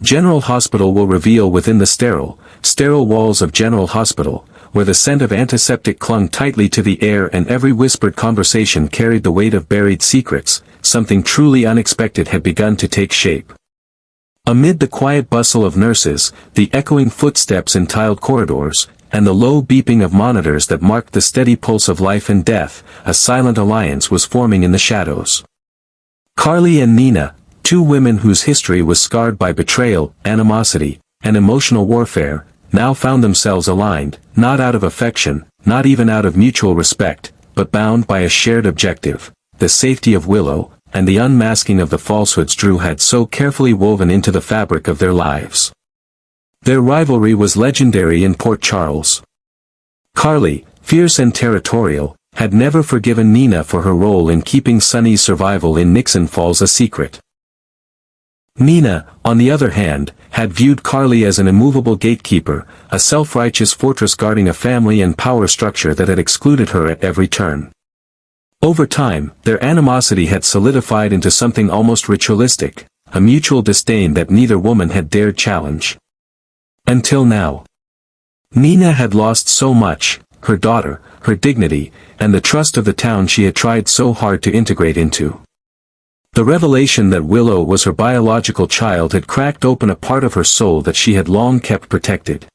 General Hospital will reveal within the sterile walls of General Hospital, where the scent of antiseptic clung tightly to the air and every whispered conversation carried the weight of buried secrets, something truly unexpected had begun to take shape. Amid the quiet bustle of nurses, the echoing footsteps in tiled corridors, and the low beeping of monitors that marked the steady pulse of life and death, a silent alliance was forming in the shadows. Carly and Nina, two women whose history was scarred by betrayal, animosity, and emotional warfare, now found themselves aligned, not out of affection, not even out of mutual respect, but bound by a shared objective, the safety of Willow, and the unmasking of the falsehoods Drew had so carefully woven into the fabric of their lives. Their rivalry was legendary in Port Charles. Carly, fierce and territorial, had never forgiven Nina for her role in keeping Sunny's survival in Nixon Falls a secret. Nina, on the other hand, had viewed Carly as an immovable gatekeeper, a self-righteous fortress guarding a family and power structure that had excluded her at every turn. Over time, their animosity had solidified into something almost ritualistic, a mutual disdain that neither woman had dared challenge. Until now. Nina had lost so much, her daughter, her dignity, and the trust of the town she had tried so hard to integrate into. The revelation that Willow was her biological child had cracked open a part of her soul that she had long kept protected.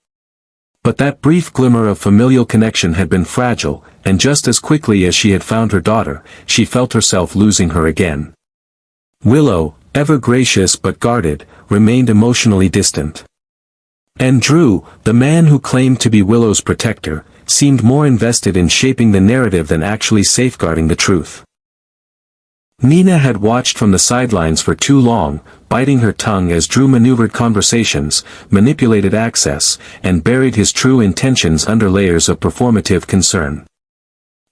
But that brief glimmer of familial connection had been fragile, and just as quickly as she had found her daughter, she felt herself losing her again. Willow, ever gracious but guarded, remained emotionally distant. And Drew, the man who claimed to be Willow's protector, seemed more invested in shaping the narrative than actually safeguarding the truth. Nina had watched from the sidelines for too long, biting her tongue as Drew maneuvered conversations, manipulated access, and buried his true intentions under layers of performative concern.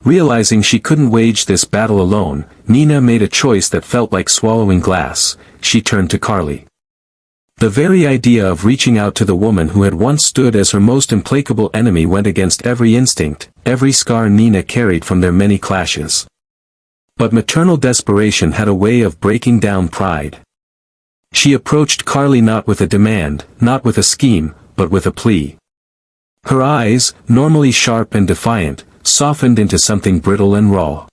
Realizing she couldn't wage this battle alone, Nina made a choice that felt like swallowing glass. She turned to Carly. The very idea of reaching out to the woman who had once stood as her most implacable enemy went against every instinct, every scar Nina carried from their many clashes. But maternal desperation had a way of breaking down pride. She approached Carly not with a demand, not with a scheme, but with a plea. Her eyes, normally sharp and defiant, softened into something brittle and raw.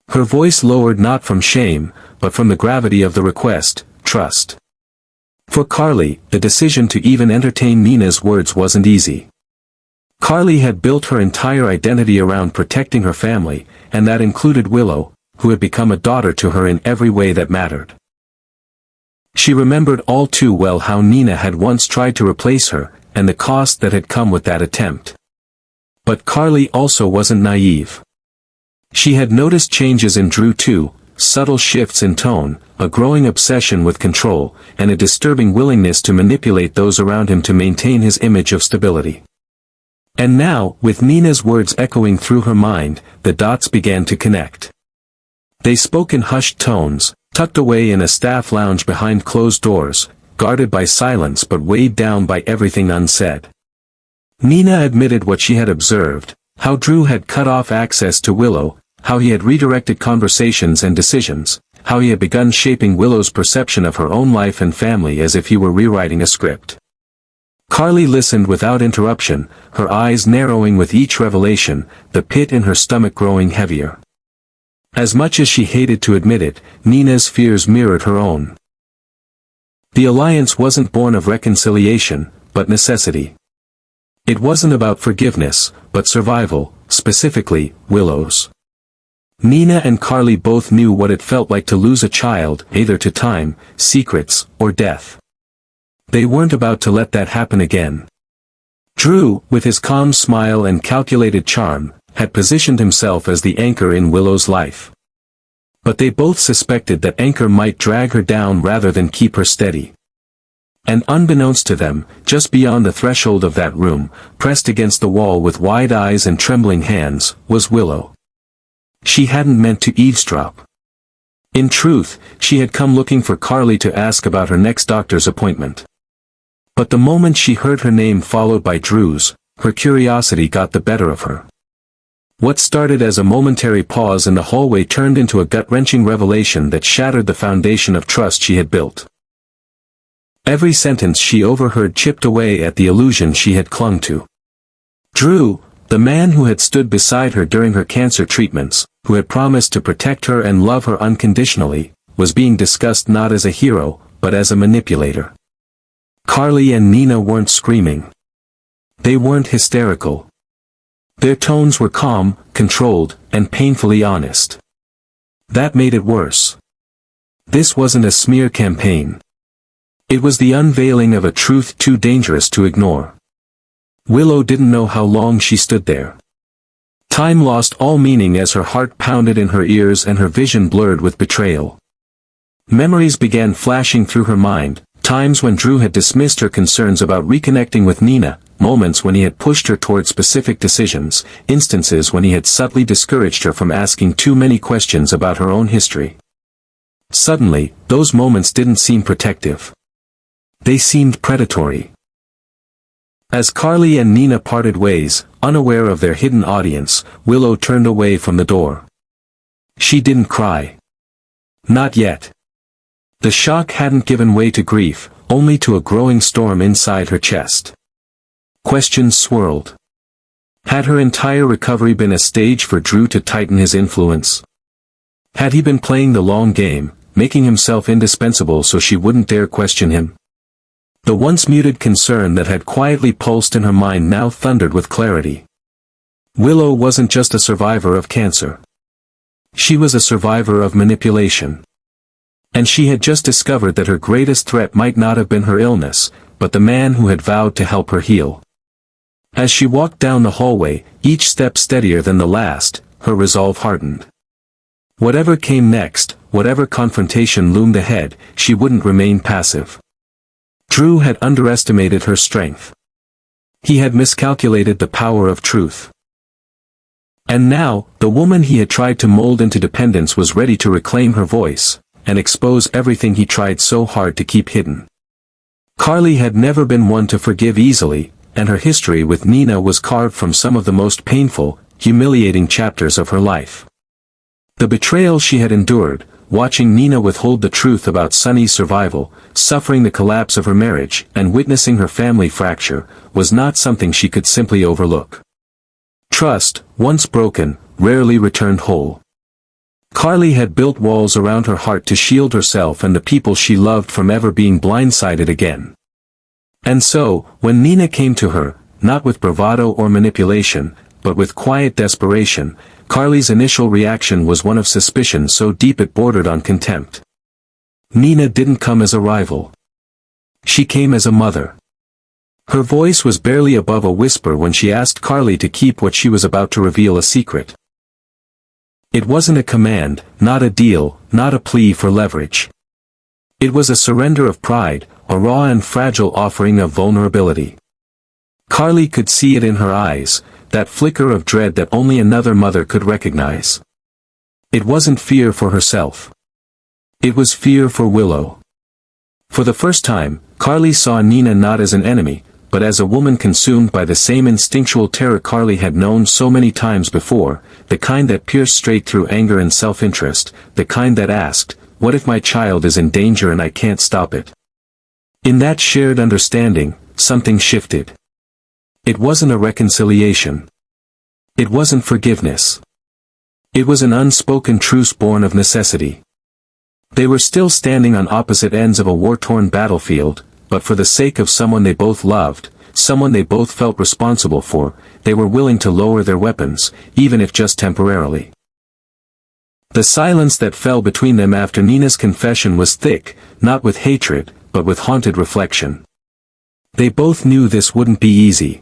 Her voice lowered not from shame, but from the gravity of the request, trust. For Carly, the decision to even entertain Nina's words wasn't easy. Carly had built her entire identity around protecting her family, and that included Willow, who had become a daughter to her in every way that mattered. She remembered all too well how Nina had once tried to replace her, and the cost that had come with that attempt. But Carly also wasn't naive. She had noticed changes in Drew too, subtle shifts in tone, a growing obsession with control, and a disturbing willingness to manipulate those around him to maintain his image of stability. And now, with Nina's words echoing through her mind, the dots began to connect. They spoke in hushed tones, tucked away in a staff lounge behind closed doors, guarded by silence but weighed down by everything unsaid. Nina admitted what she had observed, how Drew had cut off access to Willow, how he had redirected conversations and decisions, how he had begun shaping Willow's perception of her own life and family as if he were rewriting a script. Carly listened without interruption, her eyes narrowing with each revelation, the pit in her stomach growing heavier. As much as she hated to admit it, Nina's fears mirrored her own. The alliance wasn't born of reconciliation, but necessity. It wasn't about forgiveness, but survival, specifically, Willow's. Nina and Carly both knew what it felt like to lose a child, either to time, secrets, or death. They weren't about to let that happen again. Drew, with his calm smile and calculated charm, had positioned himself as the anchor in Willow's life. But they both suspected that anchor might drag her down rather than keep her steady. And unbeknownst to them, just beyond the threshold of that room, pressed against the wall with wide eyes and trembling hands, was Willow. She hadn't meant to eavesdrop. In truth, she had come looking for Carly to ask about her next doctor's appointment. But the moment she heard her name followed by Drew's, her curiosity got the better of her. What started as a momentary pause in the hallway turned into a gut-wrenching revelation that shattered the foundation of trust she had built. Every sentence she overheard chipped away at the illusion she had clung to. Drew, the man who had stood beside her during her cancer treatments, who had promised to protect her and love her unconditionally, was being discussed not as a hero, but as a manipulator. Carly and Nina weren't screaming. They weren't hysterical. Their tones were calm, controlled, and painfully honest. That made it worse. This wasn't a smear campaign. It was the unveiling of a truth too dangerous to ignore. Willow didn't know how long she stood there. Time lost all meaning as her heart pounded in her ears and her vision blurred with betrayal. Memories began flashing through her mind, times when Drew had dismissed her concerns about reconnecting with Nina, moments when he had pushed her toward specific decisions, instances when he had subtly discouraged her from asking too many questions about her own history. Suddenly, those moments didn't seem protective. They seemed predatory. As Carly and Nina parted ways, unaware of their hidden audience, Willow turned away from the door. She didn't cry. Not yet. The shock hadn't given way to grief, only to a growing storm inside her chest. Questions swirled. Had her entire recovery been a stage for Drew to tighten his influence? Had he been playing the long game, making himself indispensable so she wouldn't dare question him? The once muted concern that had quietly pulsed in her mind now thundered with clarity. Willow wasn't just a survivor of cancer. She was a survivor of manipulation. And she had just discovered that her greatest threat might not have been her illness, but the man who had vowed to help her heal. As she walked down the hallway, each step steadier than the last, her resolve hardened. Whatever came next, whatever confrontation loomed ahead, she wouldn't remain passive. Drew had underestimated her strength. He had miscalculated the power of truth. And now, the woman he had tried to mold into dependence was ready to reclaim her voice, and expose everything he tried so hard to keep hidden. Carly had never been one to forgive easily, and her history with Nina was carved from some of the most painful, humiliating chapters of her life. The betrayal she had endured, watching Nina withhold the truth about Sunny's survival, suffering the collapse of her marriage, and witnessing her family fracture, was not something she could simply overlook. Trust, once broken, rarely returned whole. Carly had built walls around her heart to shield herself and the people she loved from ever being blindsided again. And so, when Nina came to her, not with bravado or manipulation, but with quiet desperation, Carly's initial reaction was one of suspicion so deep it bordered on contempt. Nina didn't come as a rival. She came as a mother. Her voice was barely above a whisper when she asked Carly to keep what she was about to reveal a secret. It wasn't a command, not a deal, not a plea for leverage. It was a surrender of pride, a raw and fragile offering of vulnerability. Carly could see it in her eyes, that flicker of dread that only another mother could recognize. It wasn't fear for herself. It was fear for Willow. For the first time, Carly saw Nina not as an enemy, but as a woman consumed by the same instinctual terror Carly had known so many times before, the kind that pierced straight through anger and self-interest, the kind that asked, "What if my child is in danger and I can't stop it?" In that shared understanding, something shifted. It wasn't a reconciliation. It wasn't forgiveness. It was an unspoken truce born of necessity. They were still standing on opposite ends of a war-torn battlefield, but for the sake of someone they both loved, someone they both felt responsible for, they were willing to lower their weapons, even if just temporarily. The silence that fell between them after Nina's confession was thick, not with hatred, but with haunted reflection. They both knew this wouldn't be easy.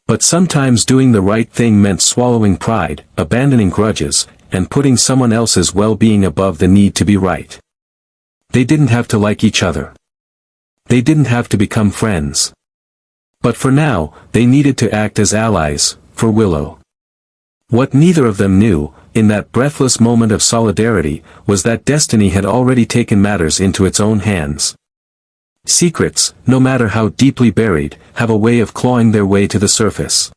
But sometimes doing the right thing meant swallowing pride, abandoning grudges, and putting someone else's well-being above the need to be right. They didn't have to like each other. They didn't have to become friends. But for now, they needed to act as allies, for Willow. What neither of them knew, in that breathless moment of solidarity, was that destiny had already taken matters into its own hands. Secrets, no matter how deeply buried, have a way of clawing their way to the surface.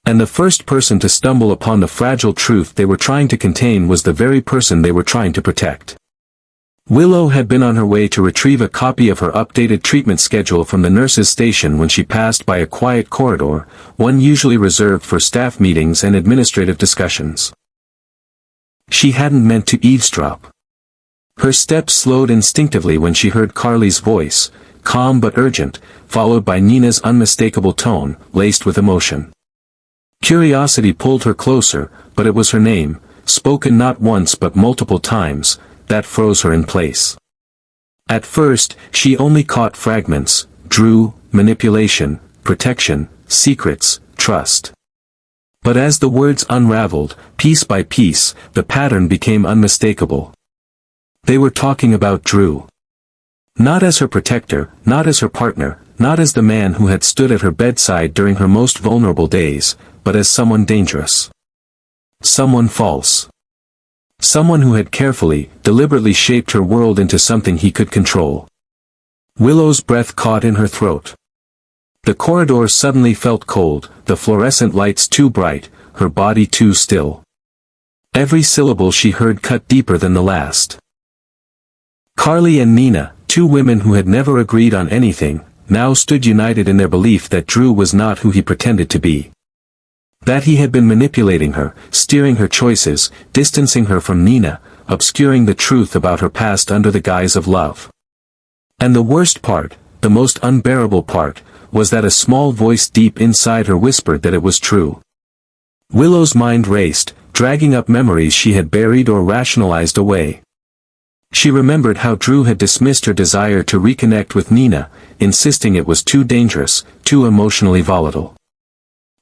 And the first person to stumble upon the fragile truth they were trying to contain was the very person they were trying to protect. Willow had been on her way to retrieve a copy of her updated treatment schedule from the nurse's station when she passed by a quiet corridor, one usually reserved for staff meetings and administrative discussions. She hadn't meant to eavesdrop. Her steps slowed instinctively when she heard Carly's voice, calm but urgent, followed by Nina's unmistakable tone, laced with emotion. Curiosity pulled her closer, but it was her name, spoken not once but multiple times, that froze her in place. At first, she only caught fragments: Drew, manipulation, protection, secrets, trust. But as the words unraveled, piece by piece, the pattern became unmistakable. They were talking about Drew. Not as her protector, not as her partner, not as the man who had stood at her bedside during her most vulnerable days, but as someone dangerous. Someone false. Someone who had carefully, deliberately shaped her world into something he could control. Willow's breath caught in her throat. The corridor suddenly felt cold, the fluorescent lights too bright, her body too still. Every syllable she heard cut deeper than the last. Carly and Nina, two women who had never agreed on anything, now stood united in their belief that Drew was not who he pretended to be. That he had been manipulating her, steering her choices, distancing her from Nina, obscuring the truth about her past under the guise of love. And the worst part, the most unbearable part, was that a small voice deep inside her whispered that it was true. Willow's mind raced, dragging up memories she had buried or rationalized away. She remembered how Drew had dismissed her desire to reconnect with Nina, insisting it was too dangerous, too emotionally volatile.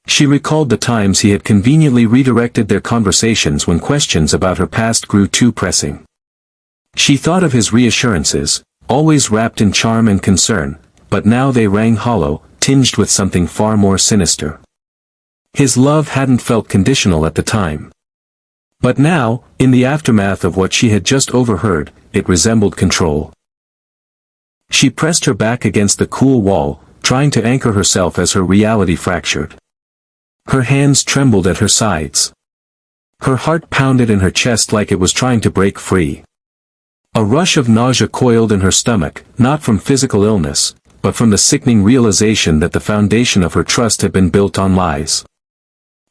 She recalled the times he had conveniently redirected their conversations when questions about her past grew too pressing. She thought of his reassurances, always wrapped in charm and concern, but now they rang hollow, tinged with something far more sinister. His love hadn't felt conditional at the time. But now, in the aftermath of what she had just overheard, it resembled control. She pressed her back against the cool wall, trying to anchor herself as her reality fractured. Her hands trembled at her sides. Her heart pounded in her chest like it was trying to break free. A rush of nausea coiled in her stomach, not from physical illness, but from the sickening realization that the foundation of her trust had been built on lies.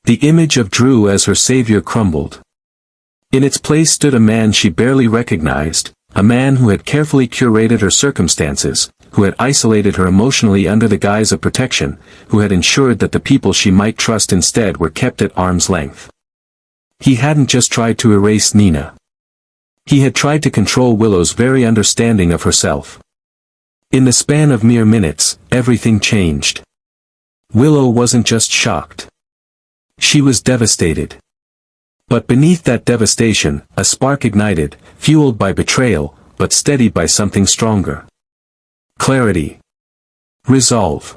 The image of Drew as her savior crumbled. In its place stood a man she barely recognized, a man who had carefully curated her circumstances, who had isolated her emotionally under the guise of protection, who had ensured that the people she might trust instead were kept at arm's length. He hadn't just tried to erase Nina. He had tried to control Willow's very understanding of herself. In the span of mere minutes, everything changed. Willow wasn't just shocked. She was devastated. But beneath that devastation, a spark ignited, fueled by betrayal, but steadied by something stronger. Clarity. Resolve.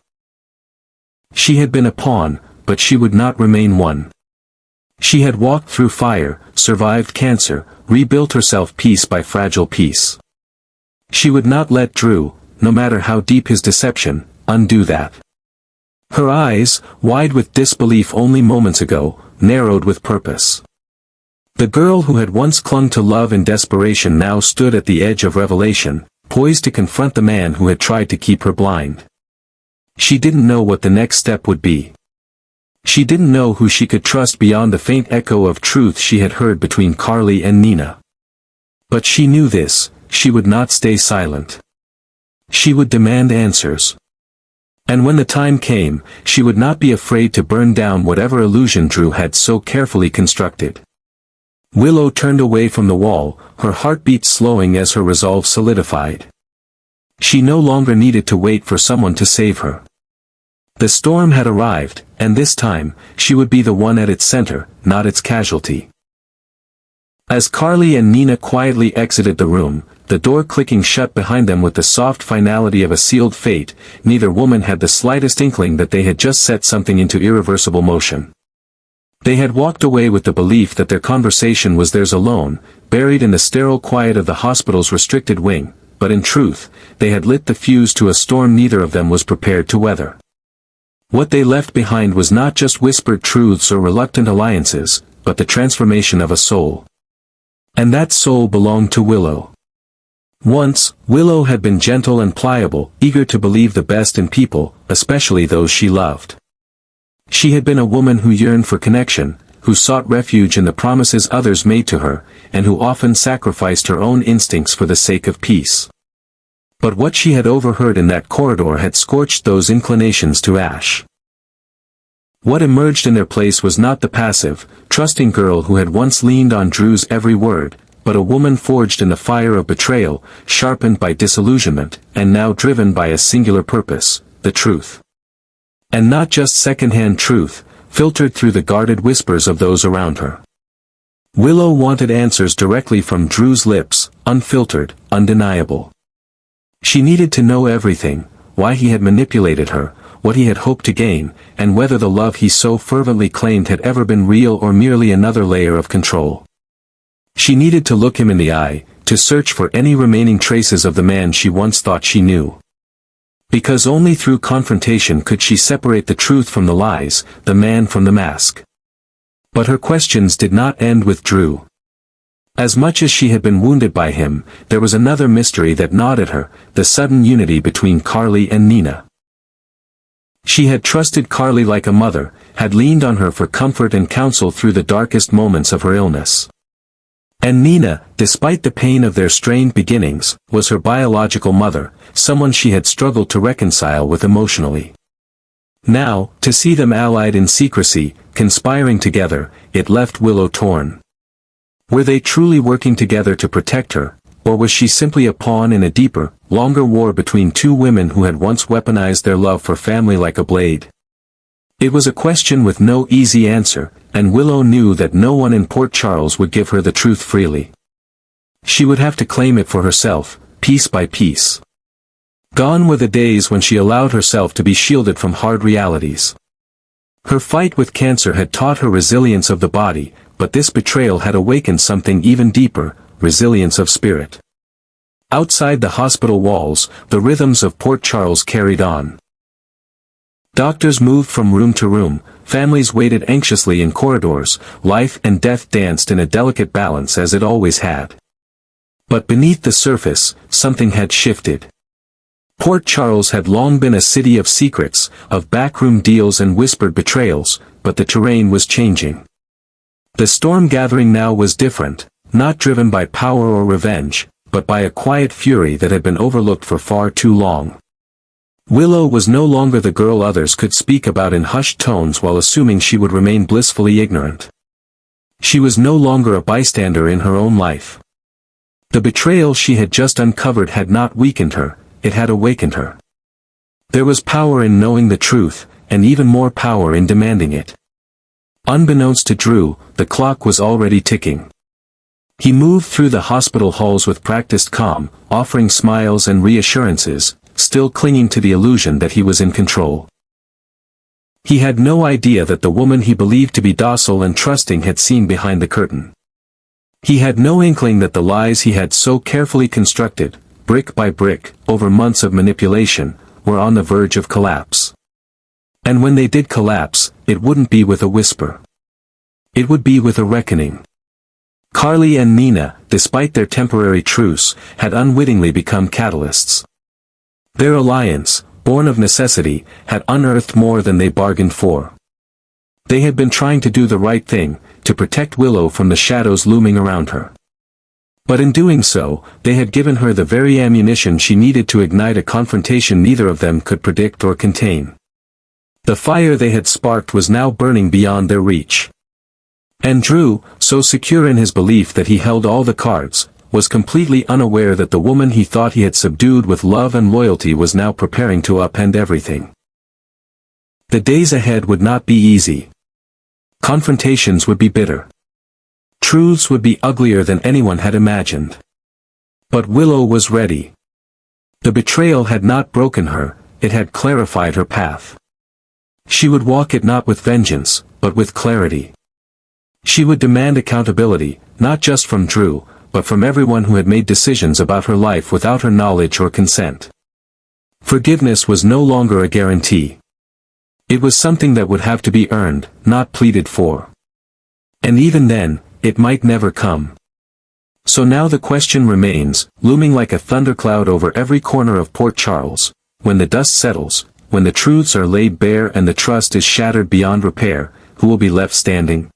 She had been a pawn, but she would not remain one. She had walked through fire, survived cancer, rebuilt herself piece by fragile piece. She would not let Drew, no matter how deep his deception, undo that. Her eyes, wide with disbelief only moments ago, narrowed with purpose. The girl who had once clung to love in desperation now stood at the edge of revelation, poised to confront the man who had tried to keep her blind. She didn't know what the next step would be. She didn't know who she could trust beyond the faint echo of truth she had heard between Carly and Nina. But she knew this: she would not stay silent. She would demand answers. And when the time came, she would not be afraid to burn down whatever illusion Drew had so carefully constructed. Willow turned away from the wall, her heartbeat slowing as her resolve solidified. She no longer needed to wait for someone to save her. The storm had arrived, and this time, she would be the one at its center, not its casualty. As Carly and Nina quietly exited the room, the door clicking shut behind them with the soft finality of a sealed fate, neither woman had the slightest inkling that they had just set something into irreversible motion. They had walked away with the belief that their conversation was theirs alone, buried in the sterile quiet of the hospital's restricted wing, but in truth, they had lit the fuse to a storm neither of them was prepared to weather. What they left behind was not just whispered truths or reluctant alliances, but the transformation of a soul. And that soul belonged to Willow. Once, Willow had been gentle and pliable, eager to believe the best in people, especially those she loved. She had been a woman who yearned for connection, who sought refuge in the promises others made to her, and who often sacrificed her own instincts for the sake of peace. But what she had overheard in that corridor had scorched those inclinations to ash. What emerged in their place was not the passive, trusting girl who had once leaned on Drew's every word, but a woman forged in the fire of betrayal, sharpened by disillusionment, and now driven by a singular purpose, the truth. And not just second-hand truth, filtered through the guarded whispers of those around her. Willow wanted answers directly from Drew's lips, unfiltered, undeniable. She needed to know everything, why he had manipulated her, what he had hoped to gain, and whether the love he so fervently claimed had ever been real or merely another layer of control. She needed to look him in the eye, to search for any remaining traces of the man she once thought she knew. Because only through confrontation could she separate the truth from the lies, the man from the mask. But her questions did not end with Drew. As much as she had been wounded by him, there was another mystery that gnawed at her, the sudden unity between Carly and Nina. She had trusted Carly like a mother, had leaned on her for comfort and counsel through the darkest moments of her illness. And Nina, despite the pain of their strained beginnings, was her biological mother, someone she had struggled to reconcile with emotionally. Now, to see them allied in secrecy, conspiring together, it left Willow torn. Were they truly working together to protect her, or was she simply a pawn in a deeper, longer war between two women who had once weaponized their love for family like a blade? It was a question with no easy answer, and Willow knew that no one in Port Charles would give her the truth freely. She would have to claim it for herself, piece by piece. Gone were the days when she allowed herself to be shielded from hard realities. Her fight with cancer had taught her resilience of the body, but this betrayal had awakened something even deeper, resilience of spirit. Outside the hospital walls, the rhythms of Port Charles carried on. Doctors moved from room to room, families waited anxiously in corridors, life and death danced in a delicate balance as it always had. But beneath the surface, something had shifted. Port Charles had long been a city of secrets, of backroom deals and whispered betrayals, but the terrain was changing. The storm gathering now was different, not driven by power or revenge, but by a quiet fury that had been overlooked for far too long. Willow was no longer the girl others could speak about in hushed tones while assuming she would remain blissfully ignorant. She was no longer a bystander in her own life. The betrayal she had just uncovered had not weakened her, it had awakened her. There was power in knowing the truth, and even more power in demanding it. Unbeknownst to Drew, the clock was already ticking. He moved through the hospital halls with practiced calm, offering smiles and reassurances, still clinging to the illusion that he was in control. He had no idea that the woman he believed to be docile and trusting had seen behind the curtain. He had no inkling that the lies he had so carefully constructed, brick by brick, over months of manipulation, were on the verge of collapse. And when they did collapse, it wouldn't be with a whisper. It would be with a reckoning. Carly and Nina, despite their temporary truce, had unwittingly become catalysts. Their alliance, born of necessity, had unearthed more than they bargained for. They had been trying to do the right thing, to protect Willow from the shadows looming around her. But in doing so, they had given her the very ammunition she needed to ignite a confrontation neither of them could predict or contain. The fire they had sparked was now burning beyond their reach. And Drew, so secure in his belief that he held all the cards, was completely unaware that the woman he thought he had subdued with love and loyalty was now preparing to upend everything. The days ahead would not be easy. Confrontations would be bitter. Truths would be uglier than anyone had imagined. But Willow was ready. The betrayal had not broken her, it had clarified her path. She would walk it not with vengeance, but with clarity. She would demand accountability, not just from Drew, but from everyone who had made decisions about her life without her knowledge or consent. Forgiveness was no longer a guarantee. It was something that would have to be earned, not pleaded for. And even then, it might never come. So now the question remains, looming like a thundercloud over every corner of Port Charles, when the dust settles, when the truths are laid bare and the trust is shattered beyond repair, who will be left standing?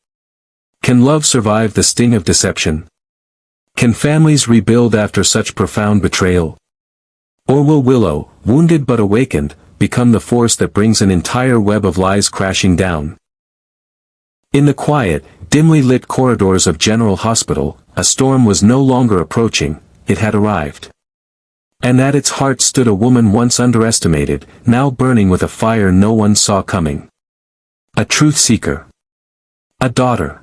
Can love survive the sting of deception? Can families rebuild after such profound betrayal? Or will Willow, wounded but awakened, become the force that brings an entire web of lies crashing down? In the quiet, dimly lit corridors of General Hospital, a storm was no longer approaching, it had arrived. And at its heart stood a woman once underestimated, now burning with a fire no one saw coming. A truth seeker. A daughter.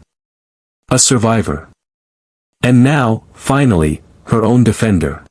A survivor. And now, finally, her own defender.